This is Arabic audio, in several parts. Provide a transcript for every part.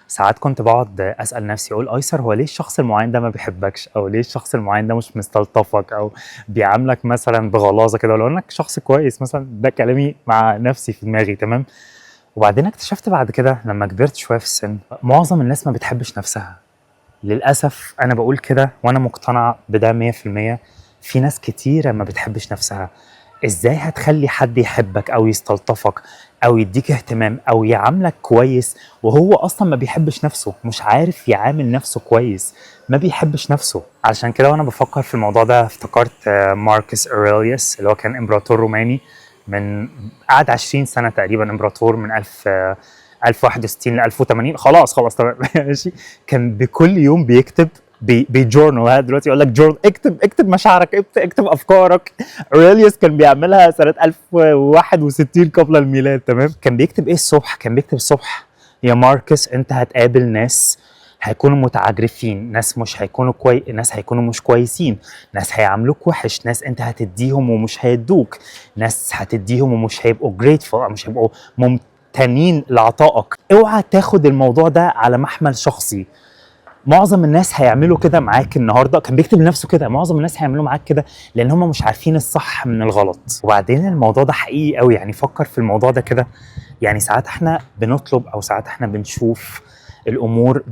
ساعات كنت باقعد أسأل نفسي أقول أيسر هو ليه الشخص المعين ده ما بيحبكش، أو ليه الشخص المعين ده مش مستلطفك، أو بيعاملك مثلا بغلاظة كده، ولو إنك شخص كويس مثلا. ده كلامي مع نفسي في دماغي، تمام. وبعدين اكتشفت بعد كده لما كبرت شوية في السن، معظم الناس ما بتحبش نفسها. للأسف أنا بقول كده وأنا مقتنع بده 100%. في ناس كتيرة ما بتحبش نفسها. إزاي هتخلي حد يحبك أو يستلطفك أو يديك اهتمام أو يعاملك كويس وهو أصلا ما بيحبش نفسه، مش عارف يعامل نفسه كويس، ما بيحبش نفسه. علشان كده وأنا بفكر في الموضوع ده افتكرت ماركوس أوريليوس اللي هو كان إمبراطور روماني. من قعد 20 سنة تقريبا إمبراطور، من 1061 ل 1080. خلاص تمام ماشي. كان بكل يوم بيكتب بجورنال. دلوقتي يقول لك جورنال، اكتب مشاعرك، اكتب افكارك. اوريليوس كان بيعملها سنه 1061 قبل الميلاد، تمام. كان بيكتب ايه الصبح؟ كان بيكتب الصبح: يا ماركس، انت هتقابل ناس هيكونوا متعجرفين، ناس مش هيكونوا ناس هيكونوا مش كويسين، ناس هيعاملوك وحش، ناس انت هتديهم ومش هيدوك، ناس هتديهم ومش هيبقوا grateful، مش هيبقوا ممتنين لعطائك. اوعى تاخد الموضوع ده على محمل شخصي. معظم الناس هيعملوا كده معاك النهارده. كان بيكتب لنفسه كده: معظم الناس هيعملوا معاك كده لان هم مش عارفين الصح من الغلط. وبعدين الموضوع ده حقيقي قوي، يعني فكر في الموضوع ده كده. يعني ساعات احنا بنطلب او ساعات احنا بنشوف الامور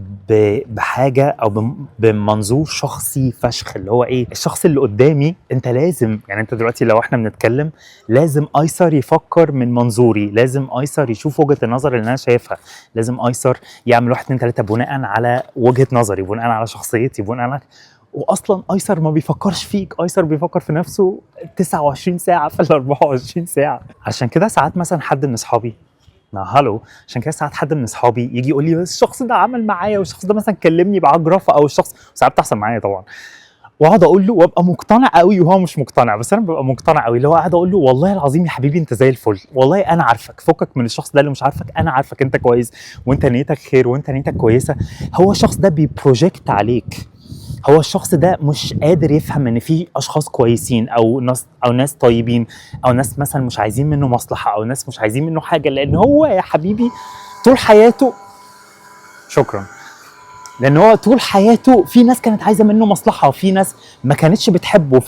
بحاجه او بمنظور شخصي فشخ، اللي هو ايه؟ الشخص اللي قدامي انت لازم، يعني انت دلوقتي لو احنا بنتكلم لازم ايسر يفكر من منظوري، لازم ايسر يشوف وجهه النظر اللي انا شايفها، لازم ايسر يعمل 1 2 3 بناء على وجهه نظري، بناء على شخصيتي، بناء على. واصلا ايسر ما بيفكرش فيك، ايسر بيفكر في نفسه 29 ساعه في ال 24 ساعه. عشان كده ساعات مثلا حد من اصحابي، هالو، عشان كده ساعات حد من اصحابي يجي يقول لي الشخص ده عمل معايا، والشخص ده مثلا كلمني بعجرفه، او الشخص، ساعات بتحصل معايا طبعا، واقعد اقول له وابقى مقتنع قوي وهو مش مقتنع، بس انا ببقى مقتنع قوي، اللي هو قاعد اقول له والله العظيم يا حبيبي انت زي الفل، والله انا عارفك، فكك من الشخص ده اللي مش عارفك، انا عارفك انت كويس وانت نيتك خير وانت نيتك كويسه. هو الشخص ده بيبروجكت عليك، هو الشخص ده مش قادر يفهم ان في اشخاص كويسين او ناس طيبين، او ناس مثلا مش عايزين منه مصلحه، او ناس مش عايزين منه حاجه، لان هو يا حبيبي طول حياته، شكرا، لان هو طول حياته في ناس كانت عايزه منه مصلحه، وفي ناس ما كانتش بتحبه،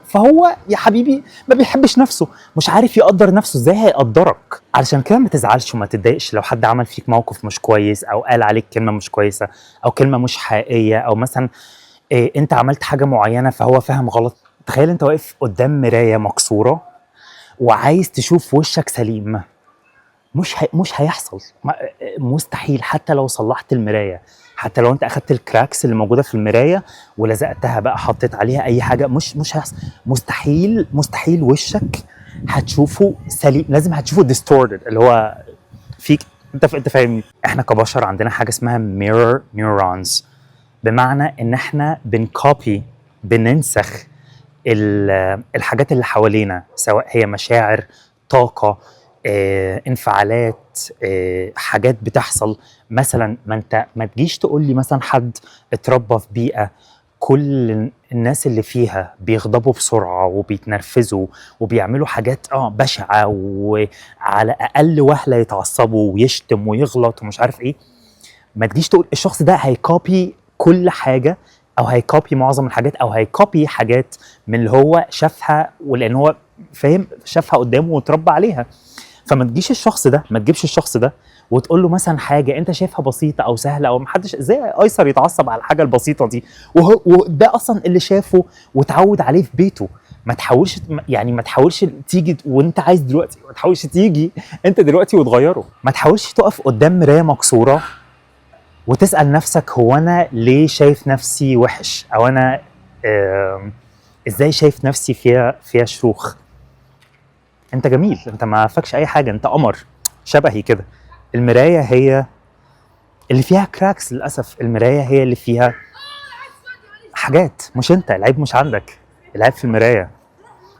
فهو يا حبيبي ما بيحبش نفسه، مش عارف يقدر نفسه. ازاي هيقدرك؟ علشان كده ما تزعلش وما تتضايقش لو حد عمل فيك موقف مش كويس، او قال عليك كلمه مش كويسه، او كلمه مش حقيقيه، او مثلا إيه انت عملت حاجه معينه فهو فاهم غلط. تخيل انت واقف قدام مرايه مكسوره وعايز تشوف وشك سليم، مش هيحصل، مستحيل. حتى لو صلحت المرايه، حتى لو انت اخدت الكراكس اللي موجوده في المرايه ولزقتها بقى، حطيت عليها اي حاجه، مش هيحصل. مستحيل وشك هتشوفه سليم، لازم هتشوفه ديستورتد، اللي هو فيك انت فاهمني. احنا كبشر عندنا حاجه اسمها ميرور نيورونز، بمعنى ان احنا بننسخ الحاجات اللي حوالينا، سواء هي مشاعر، طاقة، انفعالات، حاجات بتحصل. مثلا ما تجيش تقول لي مثلا حد اتربى في بيئة كل الناس اللي فيها بيغضبوا بسرعة وبيتنرفزوا وبيعملوا حاجات بشعة، وعلى أقل وهلة يتعصبوا ويشتم ويغلط ومش عارف ايه. ما تجيش تقول الشخص ده هيكوبي كل حاجة، او هيكوبي معظم الحاجات، او هيكوبي حاجات من اللي هو شافها، ولان هو فاهم شافها قدامه وتربى عليها. فما تجيش ما تجيبش الشخص ده وتقول له مثلا حاجه انت شايفها بسيطه او سهله، او محدش ازاي ايسر يتعصب على الحاجه البسيطه دي، وده اصلا اللي شافه وتعود عليه في بيته. ما تحاولش تيجي وانت عايز دلوقتي، ما تحاولش تيجي انت دلوقتي وتغيره. ما تحاولش تقف قدام مرايه مكسوره وتسأل نفسك هو أنا ليه شايف نفسي وحش، أو أنا إزاي شايف نفسي فيها شروخ. أنت جميل، أنت ما فاكش أي حاجة، أنت قمر شبهي كده. المراية هي اللي فيها كراكس، للأسف المراية هي اللي فيها حاجات، مش أنت. العيب مش عندك، العيب في المراية.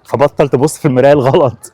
فبطل تبص في المراية الغلط